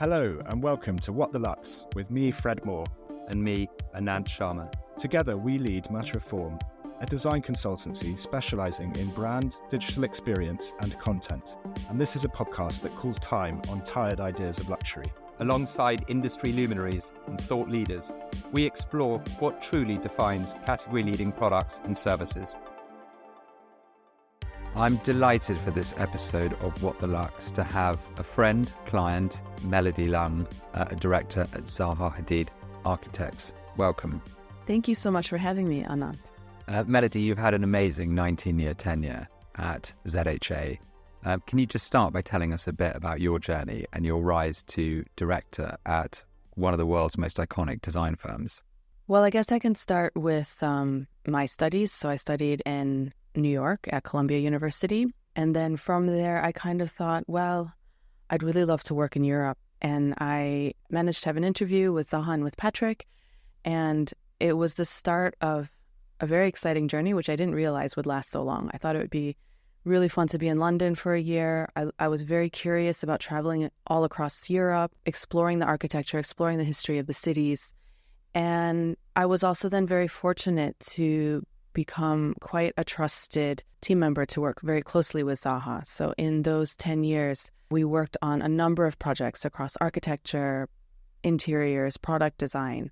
Hello and welcome to What the Luxe with me, Fred Moore. And me, Anand Sharma. Together we lead Matterform, a design consultancy specialising in brand, digital experience and content. And this is a podcast that calls time on tired ideas of luxury. Alongside industry luminaries and thought leaders, we explore what truly defines category-leading products and services. I'm delighted for this episode of What the Luxe to have a friend, client, Melodie Leung, a director at Zaha Hadid Architects. Welcome. Thank you so much for having me, Anand. Melodie, you've had an amazing 19-year tenure at ZHA. Can you just start by telling us a bit about your journey and your rise to director at one of the world's most iconic design firms? Well, I guess I can start with my studies. So I studied in New York at Columbia University. And then from there, I kind of thought, well, I'd really love to work in Europe. And I managed to have an interview with Zaha and with Patrick. And it was the start of a very exciting journey, which I didn't realize would last so long. I thought it would be really fun to be in London for a year. I was very curious about traveling all across Europe, exploring the architecture, exploring the history of the cities. And I was also then very fortunate to become quite a trusted team member to work very closely with Zaha. So in those 10 years, we worked on a number of projects across architecture, interiors, product design.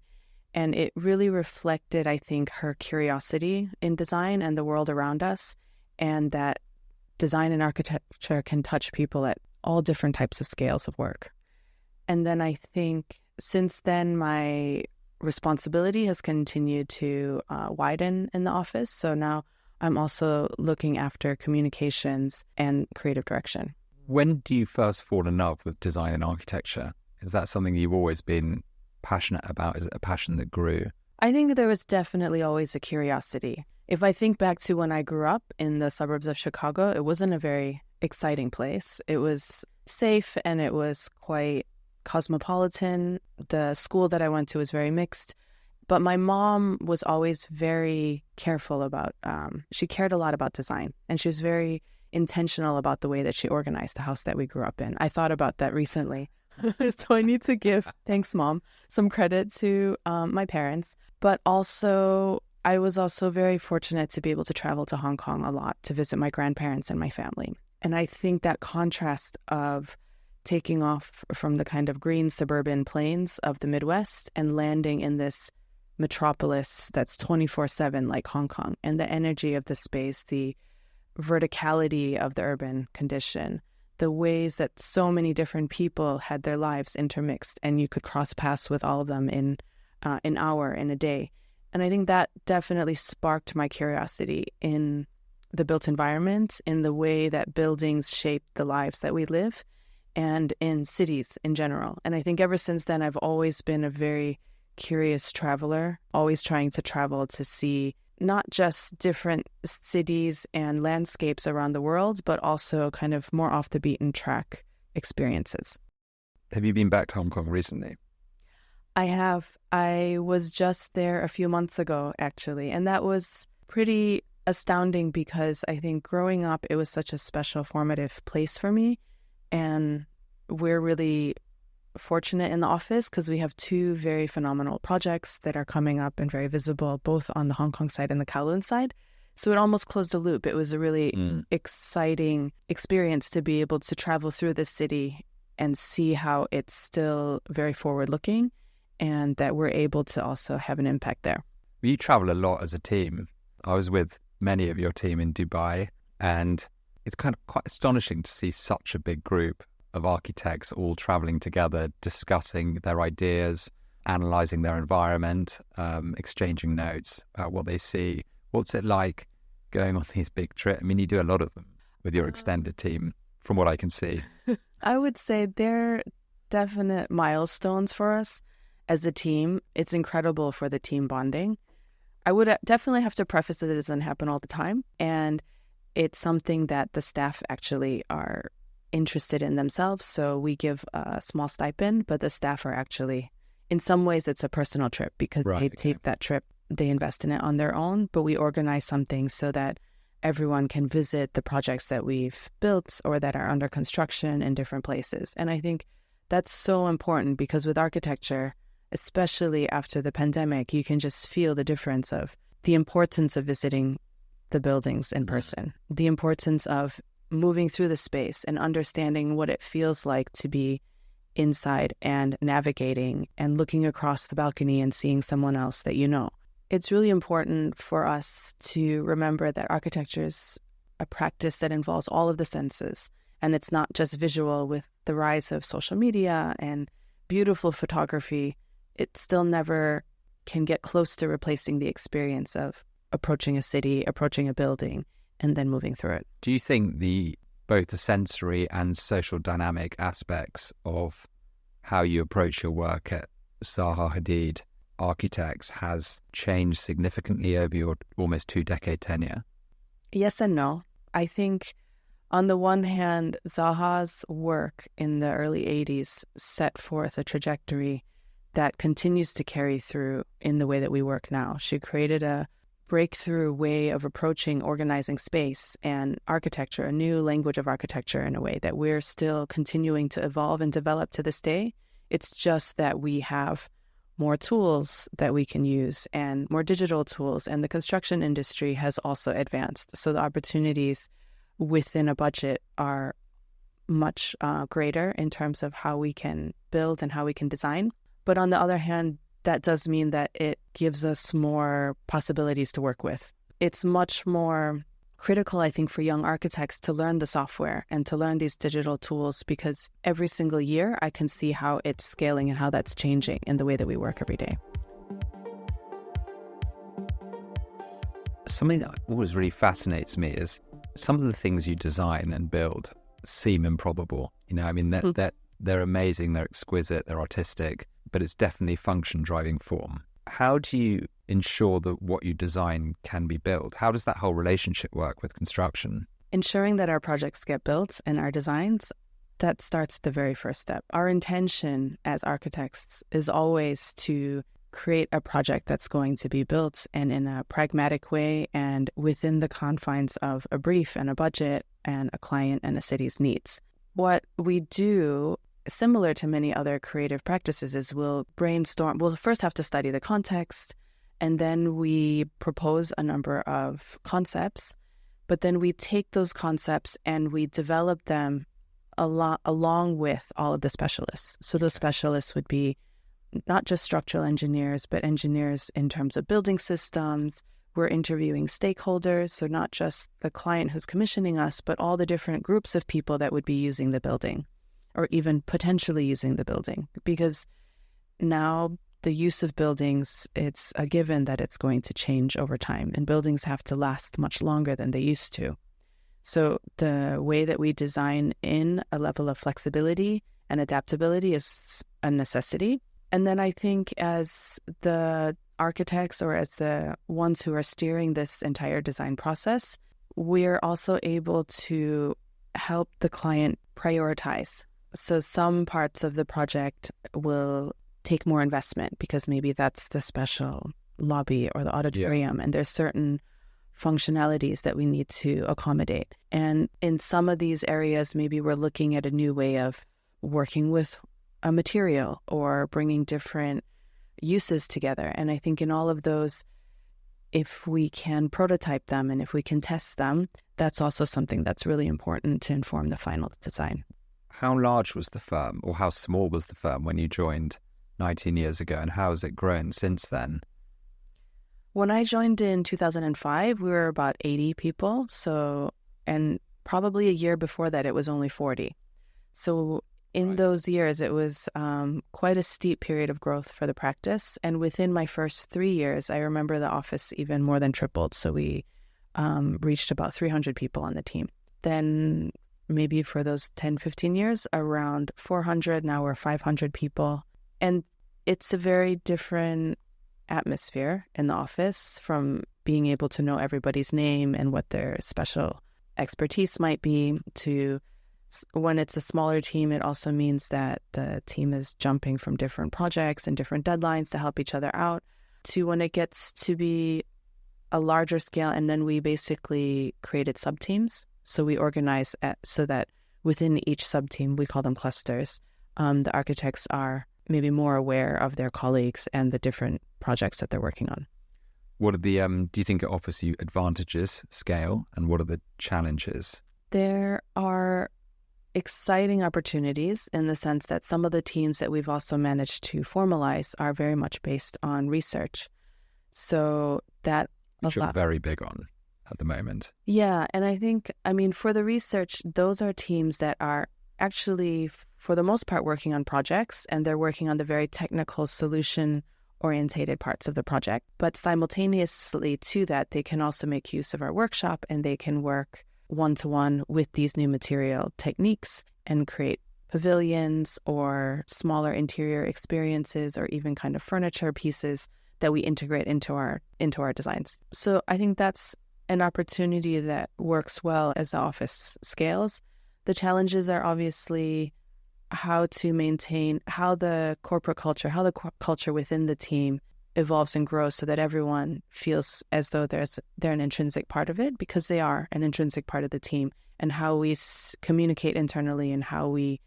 And it really reflected, I think, her curiosity in design and the world around us, and that design and architecture can touch people at all different types of scales of work. And then I think since then, my responsibility has continued to widen in the office. So now I'm also looking after communications and creative direction. When do you first fall in love with design and architecture? Is that something you've always been passionate about? Is it a passion that grew? I think there was definitely always a curiosity. If I think back to when I grew up in the suburbs of Chicago, it wasn't a very exciting place. It was safe and it was quite cosmopolitan. The school that I went to was very mixed. But my mom was always very careful about, she cared a lot about design. And she was very intentional about the way that she organized the house that we grew up in. I thought about that recently. So I need to give, thanks Mom, some credit to my parents. But also, I was also very fortunate to be able to travel to Hong Kong a lot to visit my grandparents and my family. And I think that contrast of taking off from the kind of green suburban plains of the Midwest and landing in this metropolis that's 24/7 like Hong Kong, and the energy of the space, the verticality of the urban condition, the ways that so many different people had their lives intermixed and you could cross paths with all of them in an hour, in a day. And I think that definitely sparked my curiosity in the built environment, in the way that buildings shape the lives that we live, and in cities in general. And I think ever since then, I've always been a very curious traveler, always trying to travel to see not just different cities and landscapes around the world, but also kind of more off the beaten track experiences. Have you been back to Hong Kong recently? I have. I was just there a few months ago, actually, and that was pretty astounding because I think growing up, it was such a special formative place for me. And we're really fortunate in the office because we have two very phenomenal projects that are coming up and very visible, both on the Hong Kong side and the Kowloon side. So it almost closed a loop. It was a really exciting experience to be able to travel through the city and see how it's still very forward-looking and that we're able to also have an impact there. You travel a lot as a team. I was with many of your team in Dubai, and it's kind of quite astonishing to see such a big group of architects all traveling together, discussing their ideas, analysing their environment, exchanging notes about what they see. What's it like going on these big trips? I mean, you do a lot of them with your extended team, from what I can see. I would say they're definite milestones for us as a team. It's incredible for the team bonding. I would definitely have to preface that it doesn't happen all the time. And it's something that the staff actually are interested in themselves. So we give a small stipend, but the staff are actually, in some ways, it's a personal trip because they take that trip, they invest in it on their own, but we organize something so that everyone can visit the projects that we've built or that are under construction in different places. And I think That's so important because with architecture, especially after the pandemic, you can just feel the difference of the importance of visiting the buildings in person, the importance of moving through the space and understanding what it feels like to be inside and navigating and looking across the balcony and seeing someone else that you know. It's really important for us to remember that architecture is a practice that involves all of the senses, and it's not just visual. With the rise of social media and beautiful photography, it still never can get close to replacing the experience of approaching a city, approaching a building, and then moving through it. Do you think both the sensory and social dynamic aspects of how you approach your work at Zaha Hadid Architects has changed significantly over your almost 2-decade tenure? Yes and no. I think on the one hand, Zaha's work in the early 80s set forth a trajectory that continues to carry through in the way that we work now. She created a breakthrough way of approaching organizing space and architecture, a new language of architecture in a way that we're still continuing to evolve and develop to this day. It's just that we have more tools that we can use and more digital tools, and the construction industry has also advanced. So the opportunities within a budget are much greater in terms of how we can build and how we can design. But on the other hand, that does mean that it gives us more possibilities to work with. It's much more critical, I think, for young architects to learn the software and to learn these digital tools, because every single year I can see how it's scaling and how that's changing in the way that we work every day. Something that always really fascinates me is some of the things you design and build seem improbable. They're amazing, they're exquisite, they're artistic, but it's definitely function driving form. How do you ensure that what you design can be built? How does that whole relationship work with construction? Ensuring that our projects get built and our designs, that starts the very first step. Our intention as architects is always to create a project that's going to be built and in a pragmatic way and within the confines of a brief and a budget and a client and a city's needs. What we do, similar to many other creative practices, is we'll brainstorm. We'll first have to study the context, and then we propose a number of concepts, but then we take those concepts and we develop them along with all of the specialists. So those specialists would be not just structural engineers, but engineers in terms of building systems. We're interviewing stakeholders, so not just the client who's commissioning us, but all the different groups of people that would be using the building or even potentially using the building. Because now the use of buildings, it's a given that it's going to change over time, and buildings have to last much longer than they used to. So the way that we design in a level of flexibility and adaptability is a necessity. And then I think as the architects or as the ones who are steering this entire design process, we're also able to help the client prioritize. So some parts of the project will take more investment because maybe that's the special lobby or the auditorium, and there's certain functionalities that we need to accommodate. And in some of these areas, maybe we're looking at a new way of working with a material or bringing different uses together. And I think in all of those, if we can prototype them and if we can test them, that's also something that's really important to inform the final design. How large was the firm, or how small was the firm when you joined 19 years ago, and how has it grown since then? When I joined in 2005, we were about 80 people. And probably a year before that, it was only 40. So in those years, it was quite a steep period of growth for the practice. And within my first 3 years, I remember the office even more than tripled. So we reached about 300 people on the team. Then maybe for those 10, 15 years, around 400. Now we're 500 people. And it's a very different atmosphere in the office, from being able to know everybody's name and what their special expertise might be, to when it's a smaller team, it also means that the team is jumping from different projects and different deadlines to help each other out, to when it gets to be a larger scale. And then we basically created sub-teams. So we organize so that within each sub-team, we call them clusters, the architects are maybe more aware of their colleagues and the different projects that they're working on. What are the, do you think it offers you advantages, scale, and what are the challenges? There are exciting opportunities in the sense that some of the teams that we've also managed to formalize are very much based on research. So that... Which you're very big on at the moment. Yeah, and I think, for the research, those are teams that are actually, for the most part, working on projects, and they're working on the very technical solution-orientated parts of the project. But simultaneously to that, they can also make use of our workshop, and they can work one-to-one with these new material techniques and create pavilions or smaller interior experiences or even kind of furniture pieces that we integrate into our designs. So I think that's an opportunity that works well as the office scales. The challenges are obviously how to maintain, how the corporate culture, how the culture within the team evolves and grows so that everyone feels as though they're an intrinsic part of it, because they are an intrinsic part of the team, and how we communicate internally and how we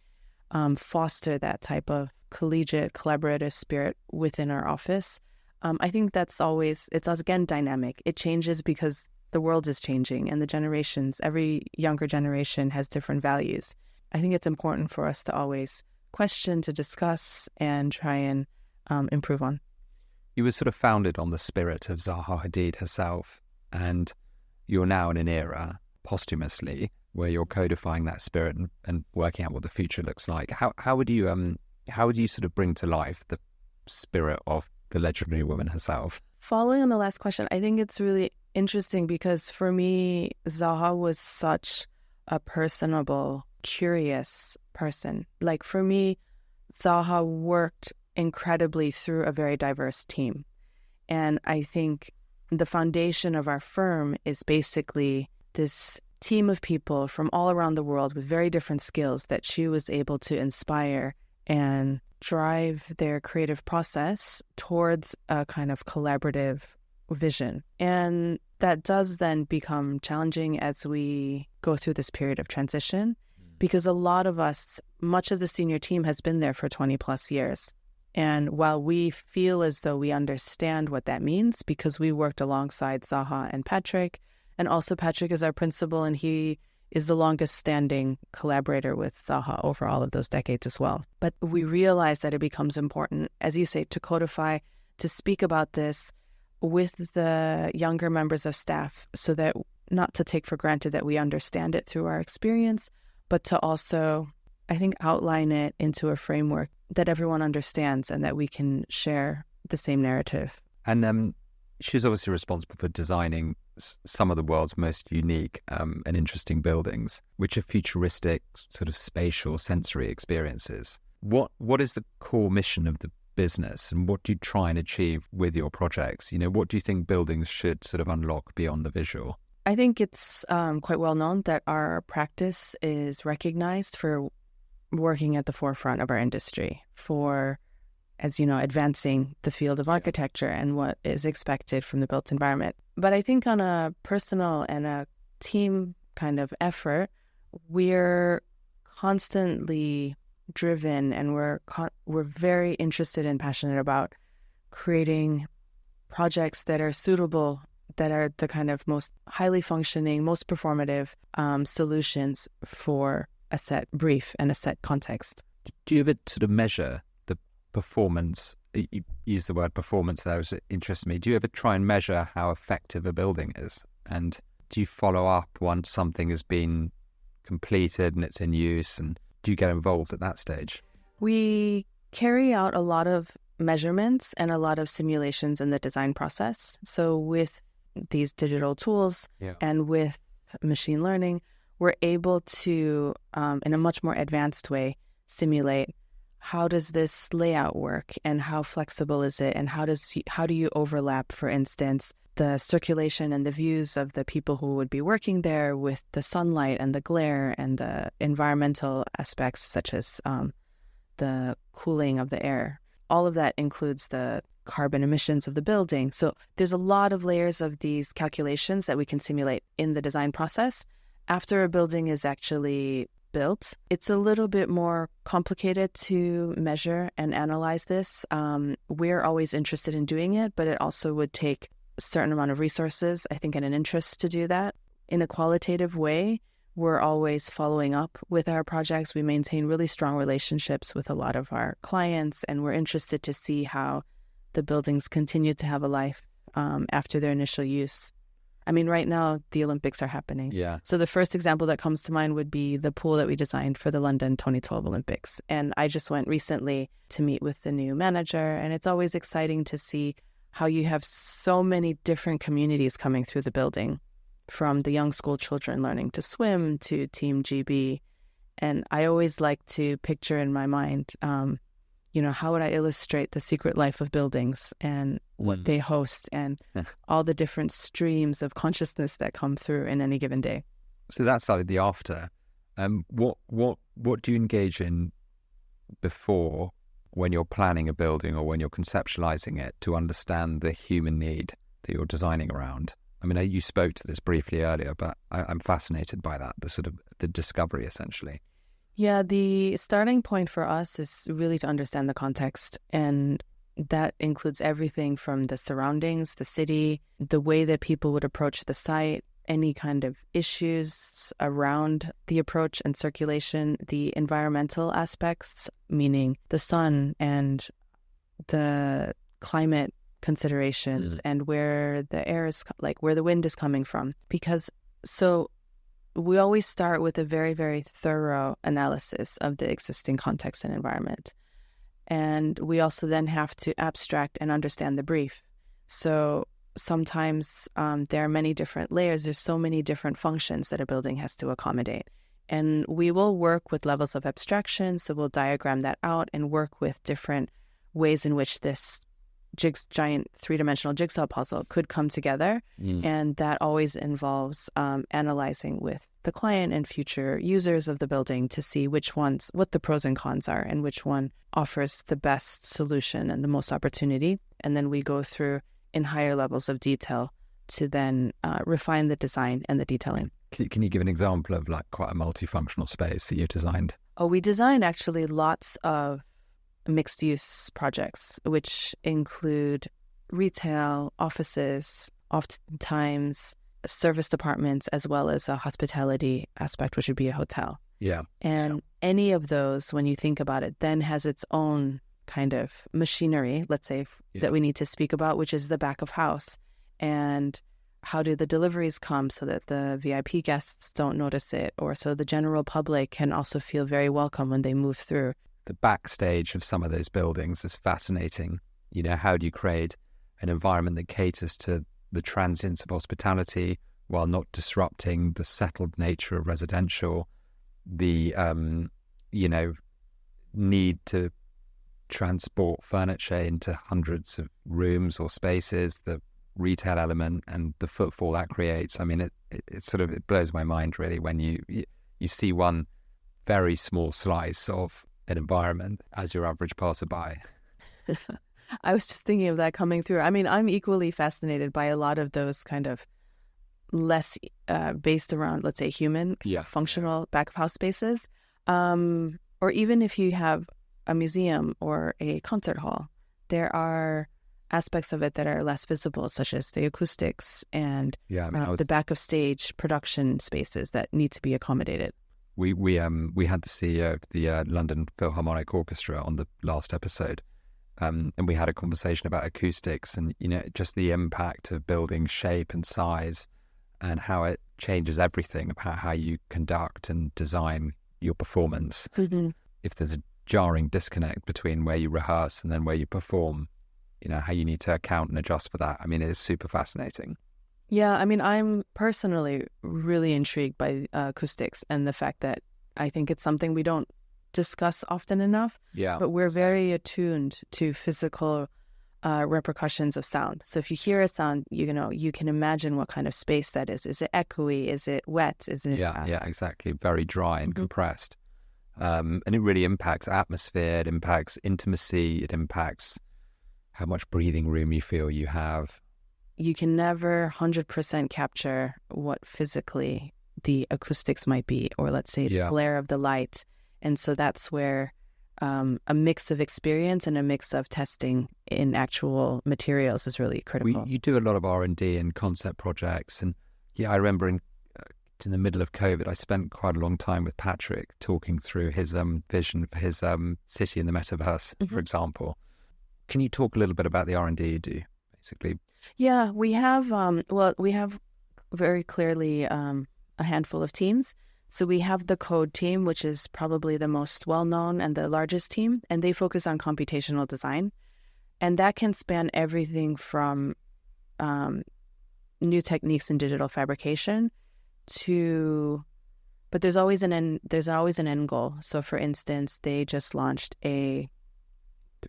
foster that type of collegiate, collaborative spirit within our office. I think it's again dynamic. It changes because the world is changing and the generations, every younger generation has different values. I think it's important for us to always question, to discuss, and try and improve on. You were sort of founded on the spirit of Zaha Hadid herself, and you're now in an era, posthumously, where you're codifying that spirit and working out what the future looks like. How would you sort of bring to life the spirit of the legendary woman herself? Following on the last question, I think it's really interesting because for me, Zaha was such a personable, curious person. Like for me, Zaha worked incredibly through a very diverse team. And I think the foundation of our firm is basically this team of people from all around the world with very different skills that she was able to inspire and drive their creative process towards a kind of collaborative vision. And that does then become challenging as we go through this period of transition, because a lot of us, much of the senior team has been there for 20 plus years. And while we feel as though we understand what that means, because we worked alongside Zaha and Patrick, and also Patrick is our principal, and he is the longest standing collaborator with Zaha over all of those decades as well. But we realize that it becomes important, as you say, to codify, to speak about this with the younger members of staff, so that not to take for granted that we understand it through our experience, but to also, I think, outline it into a framework that everyone understands and that we can share the same narrative. And she's obviously responsible for designing some of the world's most unique and interesting buildings, which are futuristic, sort of spatial, sensory experiences. What is the core mission of the business, and what do you try and achieve with your projects? What do you think buildings should sort of unlock beyond the visual? I think it's quite well known that our practice is recognized for working at the forefront of our industry, for, as you know, advancing the field of architecture and what is expected from the built environment. But I think on a personal and a team kind of effort, we're constantly driven, and we're very interested and passionate about creating projects that are suitable, that are the kind of most highly functioning, most performative solutions for a set brief and a set context. Do you ever sort of measure the performance? You use the word performance there, which interests me. Do you ever try and measure how effective a building is? And do you follow up once something has been completed and it's in use? And do you get involved at that stage? We carry out a lot of measurements and a lot of simulations in the design process. So with these digital tools and with machine learning, we're able to, in a much more advanced way, simulate how does this layout work and how flexible is it, and how do you overlap, for instance, the circulation and the views of the people who would be working there with the sunlight and the glare and the environmental aspects such as the cooling of the air. All of that includes the carbon emissions of the building. So there's a lot of layers of these calculations that we can simulate in the design process. After a building is actually built. It's a little bit more complicated to measure and analyze this. We're always interested in doing it, but it also would take a certain amount of resources, I think, and an interest to do that. In a qualitative way, we're always following up with our projects. We maintain really strong relationships with a lot of our clients, and we're interested to see how the buildings continue to have a life after their initial use. I mean, right now, the Olympics are happening. Yeah. So the first example that comes to mind would be the pool that we designed for the London 2012 Olympics. And I just went recently to meet with the new manager, and it's always exciting to see how you have so many different communities coming through the building, from the young school children learning to swim to Team GB. And I always like to picture in my mind, how would I illustrate the secret life of buildings and what they host and all the different streams of consciousness that come through in any given day. So that's like the after. What do you engage in before, when you're planning a building or when you're conceptualizing it, to understand the human need that you're designing around? I mean, you spoke to this briefly earlier, but I'm fascinated by that, the discovery, essentially. Yeah, the starting point for us is really to understand the context, and that includes everything from the surroundings, the city, the way that people would approach the site, any kind of issues around the approach and circulation, the environmental aspects, meaning the sun and the climate considerations and where the air is, where the wind is coming from. We always start with a very, very thorough analysis of the existing context and environment. And we also then have to abstract and understand the brief. So sometimes there are many different layers. There's so many different functions that a building has to accommodate. And we will work with levels of abstraction. So we'll diagram that out and work with different ways in which this giant three-dimensional jigsaw puzzle could come together. And that always involves analyzing with the client and future users of the building to see what the pros and cons are, and which one offers the best solution and the most opportunity. And then we go through in higher levels of detail to then refine the design and the detailing. Can you give an example of quite a multifunctional space that you've designed? Oh, we designed actually lots of mixed-use projects, which include retail, offices, oftentimes service departments, as well as a hospitality aspect, which would be a hotel. Yeah. And any of those, when you think about it, then has its own kind of machinery, let's say, that we need to speak about, which is the back of house. And how do the deliveries come so that the VIP guests don't notice it, or so the general public can also feel very welcome when they move through. The backstage of some of those buildings is fascinating. How do you create an environment that caters to the transience of hospitality while not disrupting the settled nature of residential, the, need to transport furniture into hundreds of rooms or spaces, the retail element and the footfall that creates. I mean, it blows my mind, really, when you see one very small slice of an environment as your average passerby. I was just thinking of that coming through. I mean, I'm equally fascinated by a lot of those kind of less based around, let's say, human, functional back of house spaces. Or even if you have a museum or a concert hall, there are aspects of it that are less visible, such as the acoustics and the back of stage production spaces that need to be accommodated. We had the CEO of the London Philharmonic Orchestra on the last episode, and we had a conversation about acoustics and just the impact of building shape and size and how it changes everything about how you conduct and design your performance. If there's a jarring disconnect between where you rehearse and then where you perform, how you need to account and adjust for that. I mean, it is super fascinating. Yeah, I mean, I'm personally really intrigued by acoustics and the fact that I think it's something we don't discuss often enough. Yeah. But we're very attuned to physical repercussions of sound. So if you hear a sound, you can imagine what kind of space that is. Is it echoey? Is it wet? Is it? Yeah, exactly. Very dry and compressed. And it really impacts atmosphere. It impacts intimacy. It impacts how much breathing room you feel you have. You can never 100% capture what physically the acoustics might be, or let's say the glare of the light. And so that's where a mix of experience and a mix of testing in actual materials is really critical. You do a lot of R&D and concept projects. And I remember in the middle of COVID, I spent quite a long time with Patrick talking through his vision for his city in the metaverse, for example. Can you talk a little bit about the R&D you do, basically? Yeah, we have, we have very clearly a handful of teams. So we have the code team, which is probably the most well-known and the largest team, and they focus on computational design. And that can span everything from new techniques in digital fabrication but there's always an end goal. So for instance, they just launched a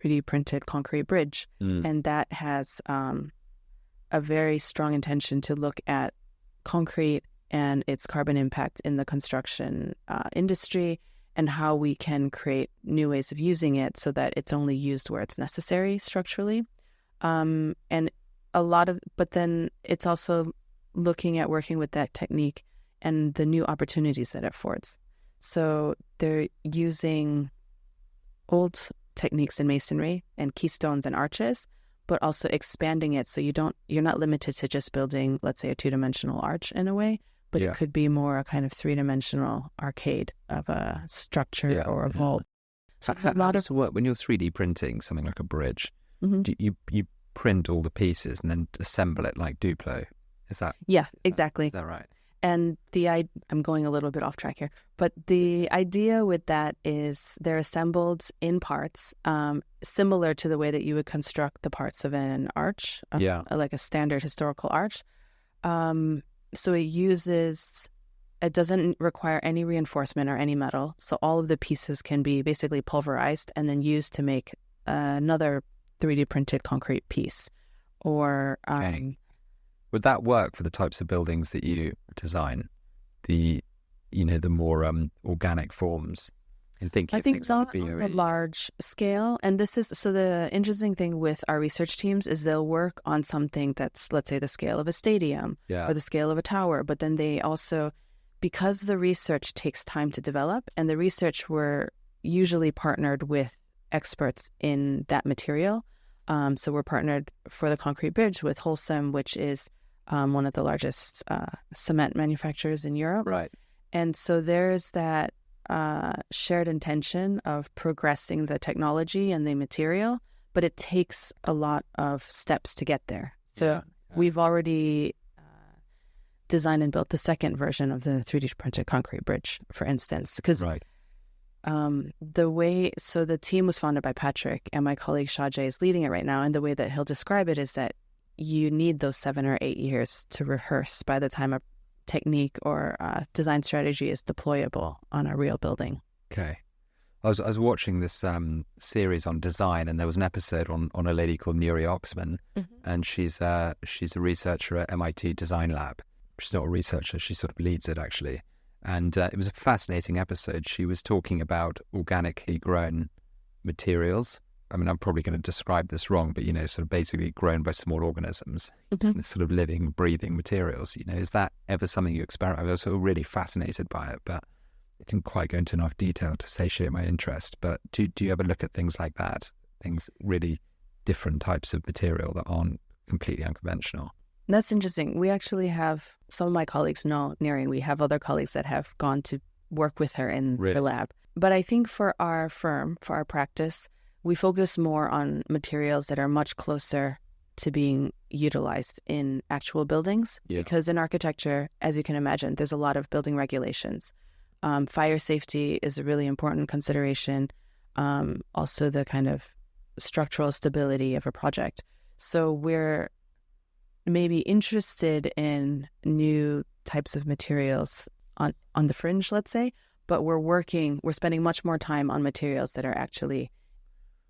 3D printed concrete bridge, and that has a very strong intention to look at concrete and its carbon impact in the construction industry, and how we can create new ways of using it so that it's only used where it's necessary structurally. But then it's also looking at working with that technique and the new opportunities that it affords. So they're using old techniques in masonry and keystones and arches, but also expanding it so you're not limited to just building, let's say, a two-dimensional arch in a way, but it could be more a kind of three-dimensional arcade of a structure or a vault. So it's a lot of work when you're 3D printing something like a bridge. Do you print all the pieces and then assemble it like Duplo? Exactly. Is that right? And I'm going a little bit off track here, but the idea with that is they're assembled in parts, similar to the way that you would construct the parts of an arch, like a standard historical arch. So it doesn't require any reinforcement or any metal. So all of the pieces can be basically pulverized and then used to make another 3D printed concrete piece. Or would that work for the types of buildings that you design? The more organic forms. I think not on the large scale. And this is so the interesting thing with our research teams is they'll work on something that's, let's say, the scale of a stadium or the scale of a tower. But then they also, because the research takes time to develop, and the research we're usually partnered with experts in that material. So we're partnered for the concrete bridge with Holcim, which is one of the largest cement manufacturers in Europe. Right. And so there's that shared intention of progressing the technology and the material, but it takes a lot of steps to get there. So we've already designed and built the second version of the 3D printed concrete bridge, for instance, because the team was founded by Patrick, and my colleague Shajay is leading it right now. And the way that he'll describe it is that you need those 7 or 8 years to rehearse by the time a technique or design strategy is deployable on a real building. Okay. I was watching this series on design, and there was an episode on a lady called Nuri Oxman, and she's a researcher at MIT Design Lab. She's not a researcher, she sort of leads it, actually. And it was a fascinating episode. She was talking about organically grown materials. I mean, I'm probably going to describe this wrong, but, sort of basically grown by small organisms, sort of living, breathing materials. Is that ever something you experiment? I was sort of really fascinated by it, but I didn't quite go into enough detail to satiate my interest. But do you ever look at things like that? Things really different types of material that aren't completely unconventional? That's interesting. We actually have, some of my colleagues know Neri, and we have other colleagues that have gone to work with her in the lab. But I think for our firm, for our practice, we focus more on materials that are much closer to being utilized in actual buildings. Because in architecture, as you can imagine, there's a lot of building regulations. Fire safety is a really important consideration. Also the kind of structural stability of a project. So we're maybe interested in new types of materials on the fringe, let's say, but we're spending much more time on materials that are actually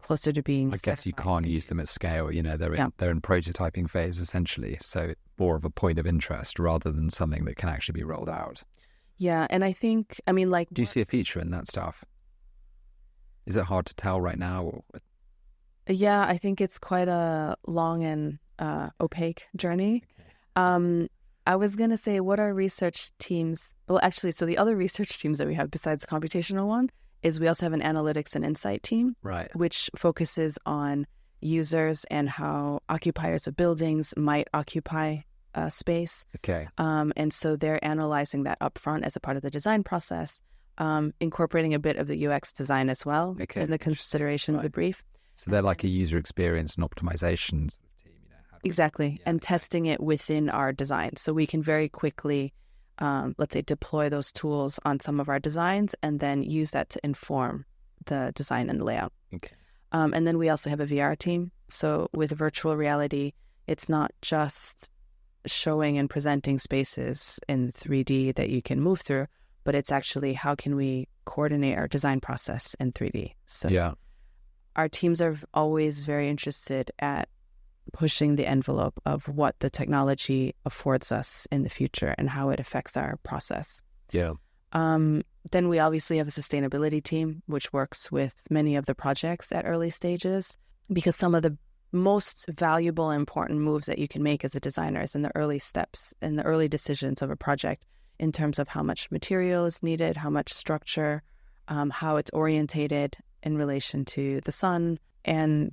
closer to being I guess you can't use them at scale. They're in prototyping phase, essentially. So more of a point of interest rather than something that can actually be rolled out. Yeah, and I think, do you see a future in that stuff? Is it hard to tell right now? Yeah, I think it's quite a long and opaque journey. I was going to say, what our research teams, well, actually, so the other research teams that we have besides the computational one is we also have an analytics and insight team, Right. which focuses on users and how occupiers of buildings might occupy space. Okay. And so they're analyzing that upfront as a part of the design process, incorporating a bit of the UX design as well in the consideration of the brief. So they're like a user experience and optimization sort of team. Exactly. And testing it within our design. So we can very quickly, let's say, deploy those tools on some of our designs and then use that to inform the design and the layout. Okay. And then we also have a VR team. So with virtual reality, it's not just showing and presenting spaces in 3D that you can move through, but it's actually how can we coordinate our design process in 3D. So our teams are always very interested at pushing the envelope of what the technology affords us in the future and how it affects our process. Yeah. Then we obviously have a sustainability team, which works with many of the projects at early stages, because some of the most valuable and important moves that you can make as a designer is in the early steps, in the early decisions of a project, in terms of how much material is needed, how much structure, how it's orientated in relation to the sun. And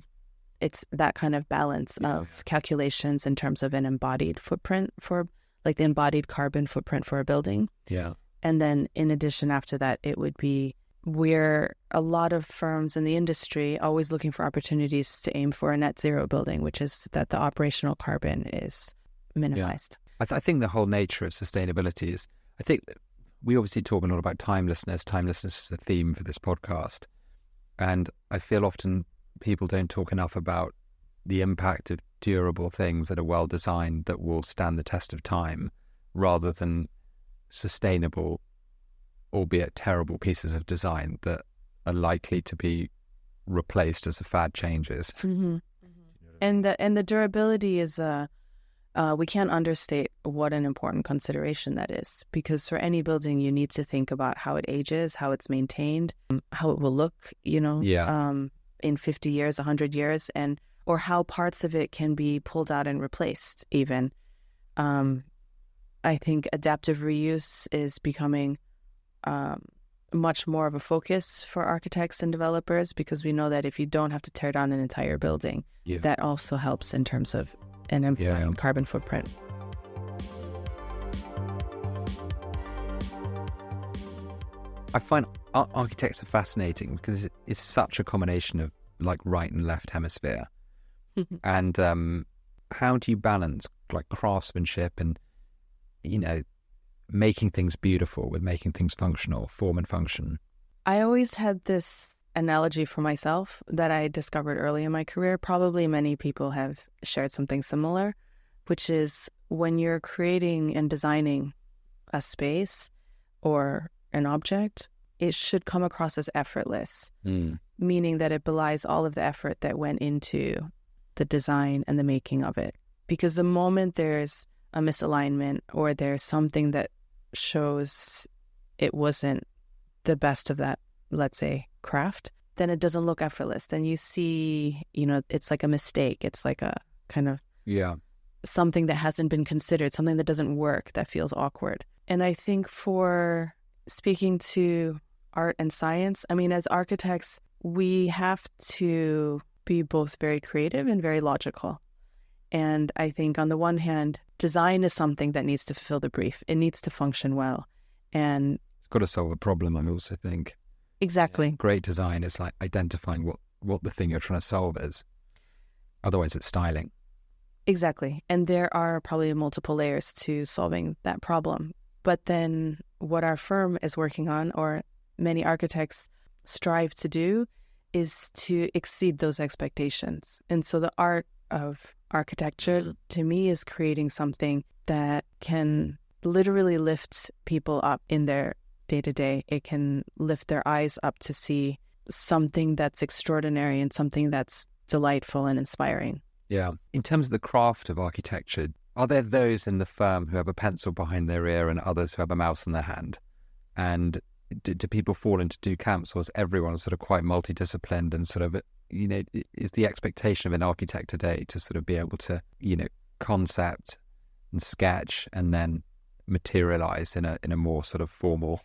it's that kind of balance of calculations in terms of an embodied footprint for, like, the embodied carbon footprint for a building. Yeah. And then in addition, after that, it would be where a lot of firms in the industry always looking for opportunities to aim for a net zero building, which is that the operational carbon is minimized. Yeah. I think the whole nature of sustainability is, I think we obviously talk a lot about timelessness. Timelessness is a theme for this podcast. And I feel often people don't talk enough about the impact of durable things that are well designed that will stand the test of time, rather than sustainable, albeit terrible pieces of design that are likely to be replaced as a fad changes. Mm-hmm. And the durability is we can't understate what an important consideration that is, because for any building you need to think about how it ages, how it's maintained, how it will look, in 50 years, 100 years, or how parts of it can be pulled out and replaced even. I think adaptive reuse is becoming much more of a focus for architects and developers, because we know that if you don't have to tear down an entire building, that also helps in terms of an carbon footprint. I find architects are fascinating because it's such a combination of like right and left hemisphere. And how do you balance like craftsmanship and, making things beautiful with making things functional, form and function? I always had this analogy for myself that I discovered early in my career. Probably many people have shared something similar, which is when you're creating and designing a space or an object, it should come across as effortless, meaning that it belies all of the effort that went into the design and the making of it. Because the moment there's a misalignment or there's something that shows it wasn't the best of that, let's say, craft, then it doesn't look effortless. Then you see, it's like a mistake. It's like a kind of something that hasn't been considered, something that doesn't work, that feels awkward. And I think for speaking to art and science, as architects, we have to be both very creative and very logical. And I think on the one hand, design is something that needs to fulfill the brief. It needs to function well. And it's got to solve a problem, I also think. Exactly. Great design is like identifying what the thing you're trying to solve is. Otherwise, it's styling. Exactly. And there are probably multiple layers to solving that problem. But then what our firm is working on, or many architects strive to do, is to exceed those expectations. And so the art of architecture, to me, is creating something that can literally lift people up in their day-to-day. It can lift their eyes up to see something that's extraordinary and something that's delightful and inspiring. Yeah. In terms of the craft of architecture, are there those in the firm who have a pencil behind their ear and others who have a mouse in their hand? And do people fall into two camps, or is everyone sort of quite multidisciplined and sort of, is the expectation of an architect today to sort of be able to, concept and sketch and then materialize in a more sort of formal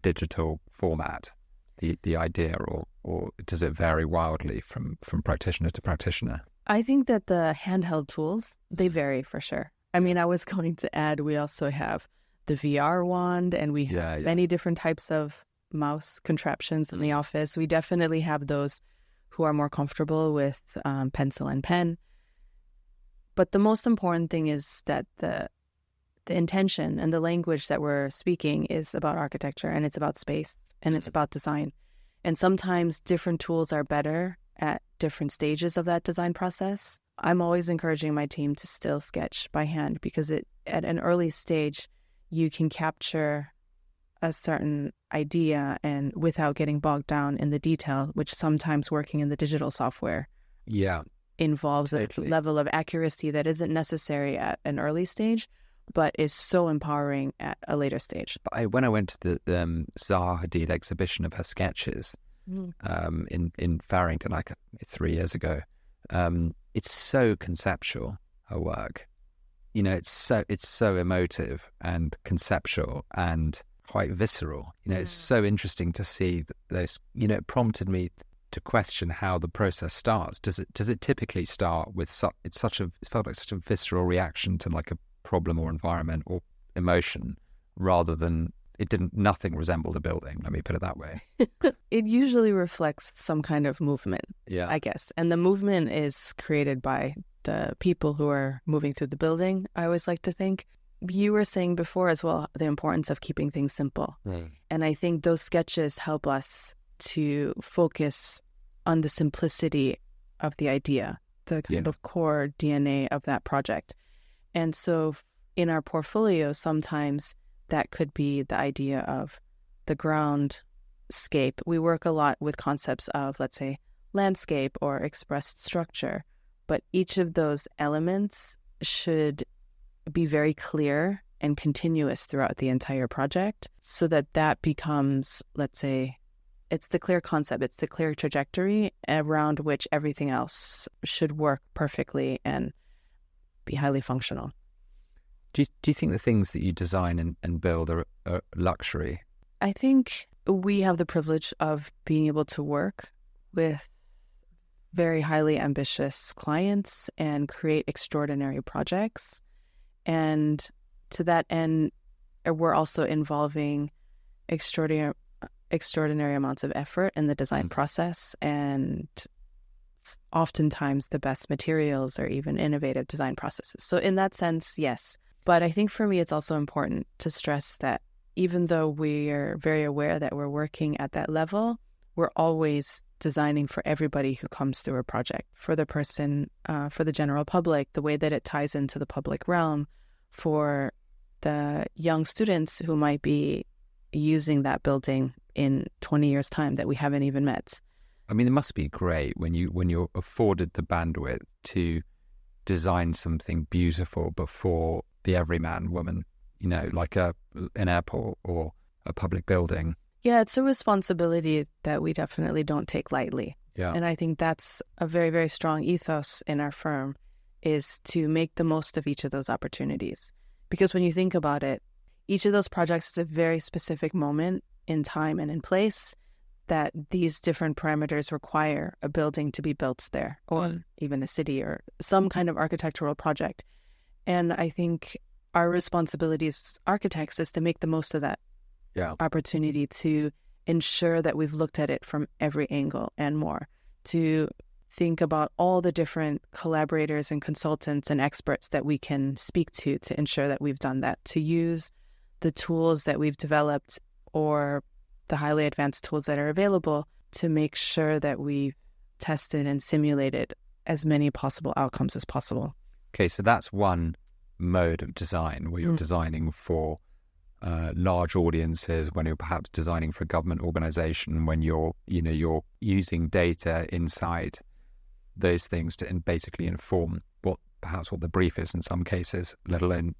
digital format, the idea, or does it vary wildly from practitioner to practitioner? I think that the handheld tools, they vary for sure. I mean, I was going to add, we also have the VR wand, and we have many different types of mouse contraptions in the office. We definitely have those who are more comfortable with pencil and pen. But the most important thing is that the intention and the language that we're speaking is about architecture, and it's about space, and it's about design. And sometimes different tools are better at different stages of that design process. I'm always encouraging my team to still sketch by hand, because at an early stage, you can capture a certain idea and without getting bogged down in the detail, which sometimes working in the digital software involves a level of accuracy that isn't necessary at an early stage, but is so empowering at a later stage. When I went to the Zaha Hadid exhibition of her sketches in Farringdon, like 3 years ago, it's so conceptual, her work. You know, it's so emotive and conceptual and quite visceral. You know, it's so interesting to see those. You know, it prompted me to question how the process starts. Does it typically start with it felt like such a visceral reaction to like a problem or environment or emotion, rather than nothing resembled a building, let me put it that way. It usually reflects some kind of movement, I guess. And the movement is created by the people who are moving through the building, I always like to think. You were saying before as well the importance of keeping things simple. And I think those sketches help us to focus on the simplicity of the idea, the kind of core DNA of that project. And so in our portfolio, sometimes that could be the idea of the groundscape. We work a lot with concepts of, let's say, landscape or expressed structure, but each of those elements should be very clear and continuous throughout the entire project, so that becomes, let's say, it's the clear concept, it's the clear trajectory around which everything else should work perfectly and be highly functional. Do you think the things that you design and build are luxury? I think we have the privilege of being able to work with very highly ambitious clients and create extraordinary projects. And to that end, we're also involving extraordinary amounts of effort in the design process, and oftentimes the best materials or even innovative design processes. So in that sense, yes. But I think for me, it's also important to stress that even though we are very aware that we're working at that level, we're always designing for everybody who comes through a project, for the person, for the general public, the way that it ties into the public realm, for the young students who might be using that building in 20 years' time that we haven't even met. I mean, it must be great when you're afforded the bandwidth to design something beautiful before the everyman woman, you know, like an airport or a public building. Yeah, it's a responsibility that we definitely don't take lightly. Yeah. And I think that's a very, very strong ethos in our firm, is to make the most of each of those opportunities. Because when you think about it, each of those projects is a very specific moment in time and in place that these different parameters require a building to be built there, or even a city or some kind of architectural project. And I think our responsibility as architects is to make the most of that opportunity, to ensure that we've looked at it from every angle and more, to think about all the different collaborators and consultants and experts that we can speak to ensure that we've done that, to use the tools that we've developed or the highly advanced tools that are available to make sure that we've tested and simulated as many possible outcomes as possible. Okay, so that's one mode of design where you're designing for large audiences, when you're perhaps designing for a government organization, when you're using data inside those things to basically inform what the brief is in some cases, let alone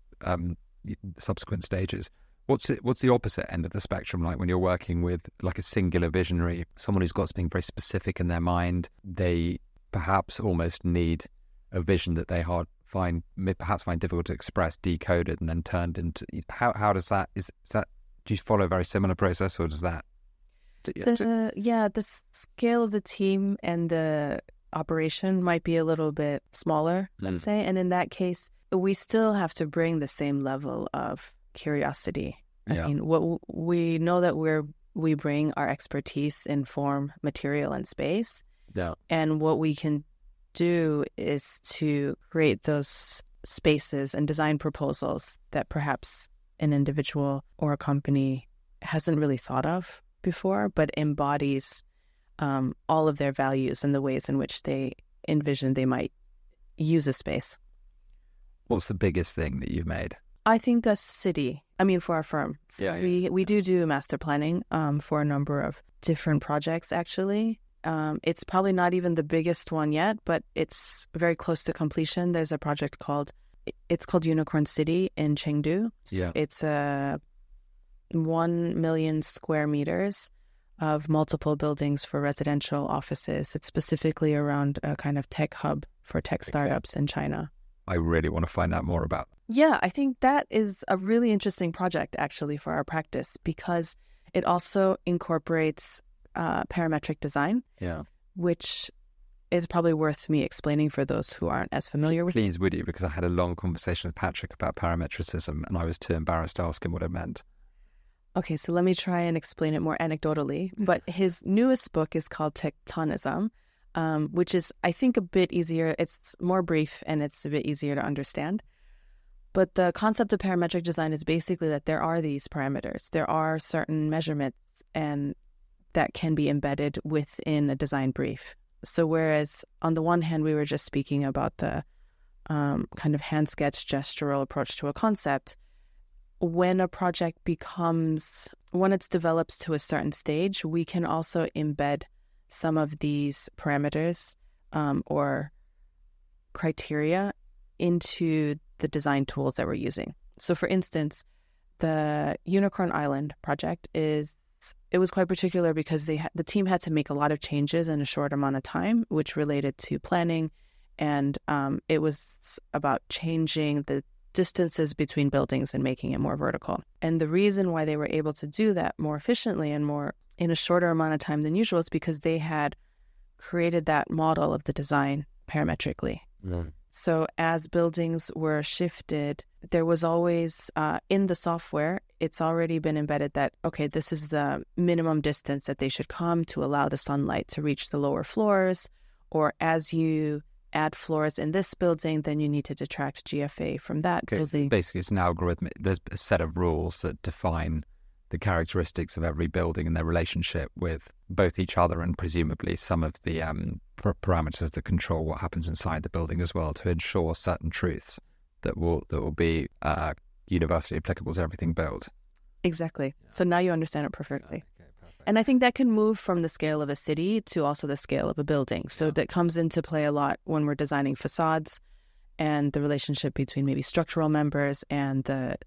subsequent stages. What's the opposite end of the spectrum like when you're working with like a singular visionary, someone who's got something very specific in their mind? They perhaps almost need a vision that they perhaps find difficult to express, decoded and then turned into. How does that is that? Do you follow a very similar process, or does that? The scale of the team and the operation might be a little bit smaller, let's say, and in that case, we still have to bring the same level of curiosity. I mean, what we know that we bring our expertise in form, material, and space. Yeah. And what we can do is to create those spaces and design proposals that perhaps an individual or a company hasn't really thought of before, but embodies all of their values and the ways in which they envision they might use a space. What's the biggest thing that you've made? I think a city. I mean, for our firm. We do master planning for a number of different projects, actually. It's probably not even the biggest one yet, but it's very close to completion. There's a project called Unicorn City in Chengdu. Yeah. It's 1 million square meters of multiple buildings for residential offices. It's specifically around a kind of tech hub for tech startups in China. I really want to find out more about. Yeah, I think that is a really interesting project, actually, for our practice, because it also incorporates parametric design, which is probably worth me explaining for those who aren't as familiar with it. Please, would you? Because I had a long conversation with Patrick about parametricism, and I was too embarrassed to ask him what it meant. Okay, so let me try and explain it more anecdotally. But his newest book is called Tectonism, which is, I think, a bit easier. It's more brief and it's a bit easier to understand. But the concept of parametric design is basically that there are these parameters. There are certain measurements and that can be embedded within a design brief. So whereas on the one hand, we were just speaking about the kind of hand sketch gestural approach to a concept, when a project when it's developed to a certain stage, we can also embed some of these parameters or criteria into the design tools that we're using. So for instance, the Unicorn Island project it was quite particular because the team had to make a lot of changes in a short amount of time, which related to planning, and it was about changing the distances between buildings and making it more vertical. And the reason why they were able to do that more efficiently and more in a shorter amount of time than usual is because they had created that model of the design parametrically. So as buildings were shifted, there was always, in the software, it's already been embedded that, okay, this is the minimum distance that they should come to allow the sunlight to reach the lower floors, or as you add floors in this building, then you need to detract GFA from that building. Basically, it's an algorithm. There's a set of rules that define the characteristics of every building and their relationship with both each other and presumably some of the parameters that control what happens inside the building as well, to ensure certain truths that will be universally applicable to everything built. Exactly. Yeah. So now you understand it perfectly. Yeah, okay, perfect. And I think that can move from the scale of a city to also the scale of a building. So that comes into play a lot when we're designing facades and the relationship between maybe structural members and the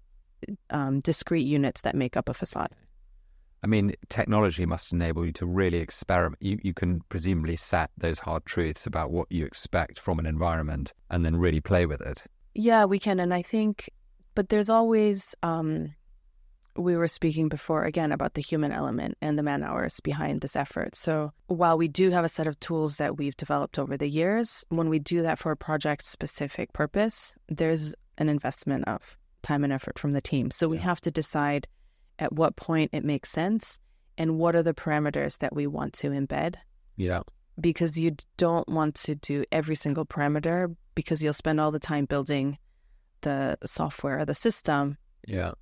discrete units that make up a facade. I mean, technology must enable you to really experiment. You can presumably set those hard truths about what you expect from an environment and then really play with it. Yeah, we can. And I think, but there's always, we were speaking before, again, about the human element and the man hours behind this effort. So while we do have a set of tools that we've developed over the years, when we do that for a project-specific purpose, there's an investment of time and effort from the team. So we have to decide at what point it makes sense and what are the parameters that we want to embed. Yeah. Because you don't want to do every single parameter because you'll spend all the time building the software or the system. Yeah.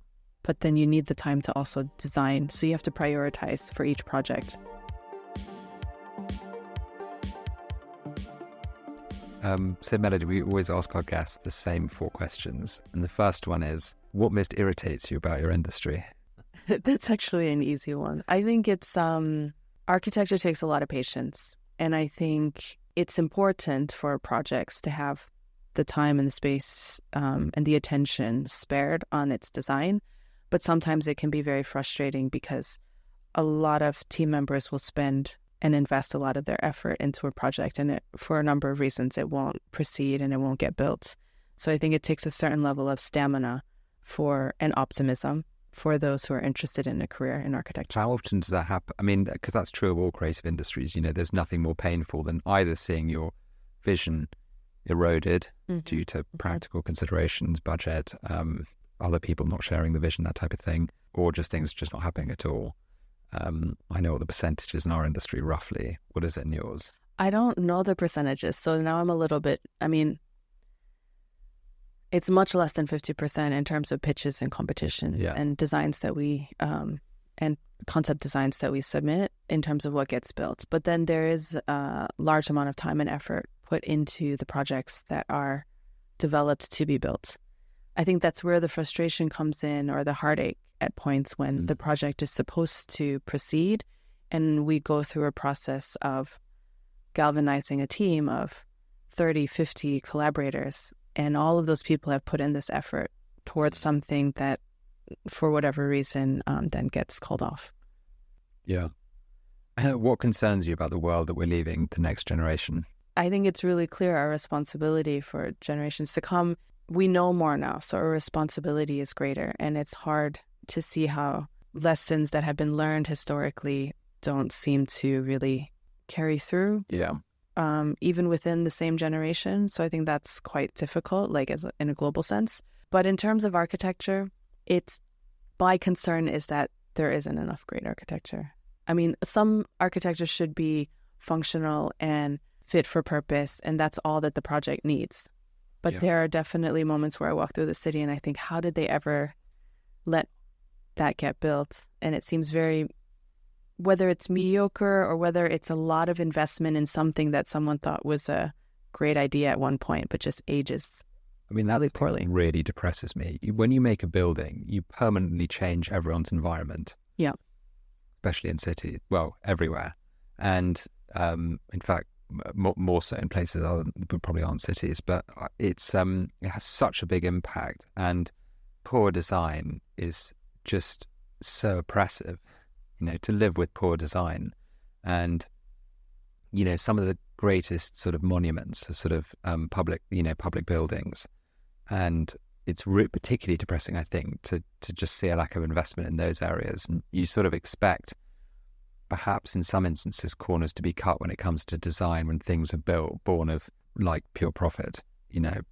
But then you need the time to also design. So you have to prioritize for each project. So Melodie, we always ask our guests the same 4 questions. And the first one is, what most irritates you about your industry? That's actually an easy one. I think it's architecture takes a lot of patience. And I think it's important for projects to have the time and the space and the attention spared on its design. But sometimes it can be very frustrating because a lot of team members will spend and invest a lot of their effort into a project, and for a number of reasons it won't proceed and it won't get built. So I think it takes a certain level of stamina and optimism for those who are interested in a career in architecture. How often does that happen? I mean, because that's true of all creative industries. There's nothing more painful than either seeing your vision eroded due to practical considerations, budget, other people not sharing the vision, that type of thing, or just things just not happening at all. I know what the percentages in our industry roughly. What is it in yours? I don't know the percentages, so now I'm a little bit, it's much less than 50% in terms of pitches and competitions and designs that we, and concept designs that we submit in terms of what gets built. But then there is a large amount of time and effort put into the projects that are developed to be built. I think that's where the frustration comes in, or the heartache at points when the project is supposed to proceed and we go through a process of galvanizing a team of 30, 50 collaborators, and all of those people have put in this effort towards something that, for whatever reason, then gets called off. Yeah. What concerns you about the world that we're leaving the next generation? I think it's really clear our responsibility for generations to come. We know more now, so our responsibility is greater, and it's hard to see how lessons that have been learned historically don't seem to really carry through. Yeah. Even within the same generation. So I think that's quite difficult, in a global sense. But in terms of architecture, my concern is that there isn't enough great architecture. Some architecture should be functional and fit for purpose, and that's all that the project needs. But there are definitely moments where I walk through the city and I think, how did they ever let that get built? And it seems whether it's mediocre or whether it's a lot of investment in something that someone thought was a great idea at one point, but just ages that's really poorly. Really depresses me. When you make a building, you permanently change everyone's environment. Yeah. Especially in cities, well, everywhere. And in fact, more so in places that probably aren't cities, but it has such a big impact, and poor design is just so oppressive. To live with poor design. And, some of the greatest sort of monuments are sort of public buildings. And it's particularly depressing, I think, to just see a lack of investment in those areas. And you sort of expect, perhaps in some instances, corners to be cut when it comes to design, when things are born of pure profit,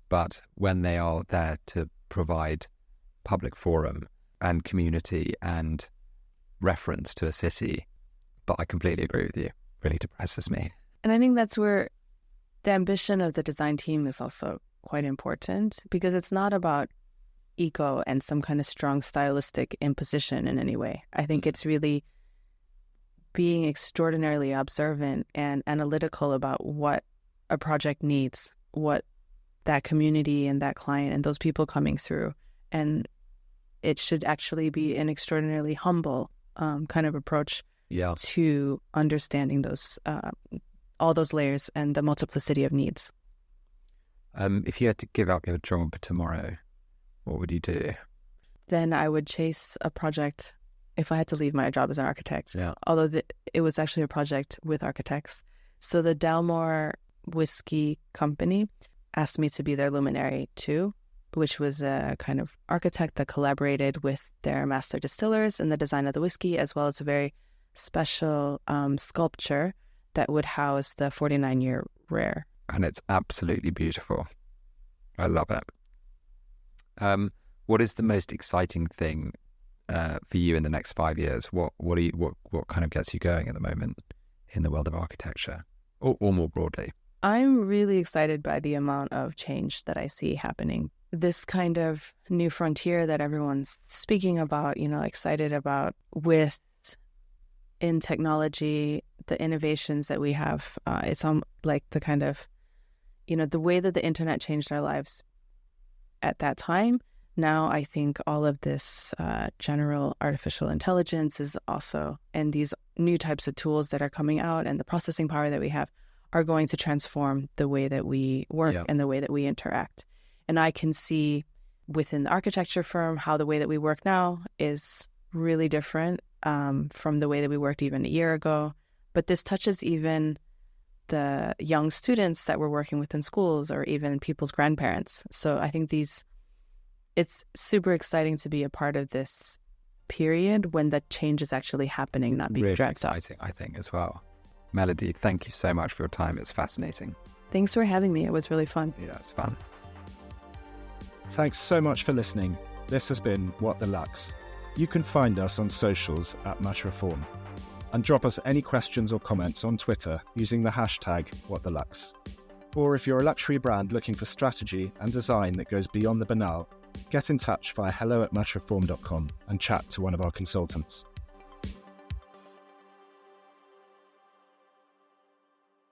but when they are there to provide public forum and community and reference to a city. But I completely agree with you. Really depresses me. And I think that's where the ambition of the design team is also quite important, because it's not about ego and some kind of strong stylistic imposition in any way. I think it's really being extraordinarily observant and analytical about what a project needs, what that community and that client and those people coming through. And it should actually be an extraordinarily humble kind of approach to understanding those all those layers and the multiplicity of needs. If you had to give up your job tomorrow, what would you do? Then I would chase a project. If I had to leave my job as an architect, yeah. Although it was actually a project with architects. So the Dalmore Whiskey Company asked me to be their luminary too, which was a kind of architect that collaborated with their master distillers in the design of the whiskey, as well as a very special sculpture that would house the 49-year rare. And it's absolutely beautiful. I love it. What is the most exciting thing for you in the next 5 years? What kind of gets you going at the moment in the world of architecture, or more broadly? I'm really excited by the amount of change that I see happening. This kind of new frontier that everyone's speaking about, excited about in technology, the innovations that we have. It's like the kind of, the way that the internet changed our lives at that time. Now I think all of this general artificial intelligence is also, and these new types of tools that are coming out and the processing power that we have are going to transform the way that we work and the way that we interact. And I can see within the architecture firm how the way that we work now is really different from the way that we worked even a year ago. But this touches even the young students that we're working with in schools or even people's grandparents. So I think it's super exciting to be a part of this period when that change is actually happening, not being really dragged up. exciting, I think, as well. Melodie, thank you so much for your time. It's fascinating. Thanks for having me. It was really fun. Yeah, it's fun. Thanks so much for listening. This has been What the Luxe. You can find us on socials at @Matchreform and drop us any questions or comments on Twitter using the hashtag #WhatTheLuxe. Or if you're a luxury brand looking for strategy and design that goes beyond the banal, get in touch via hello@matchreform.com and chat to one of our consultants.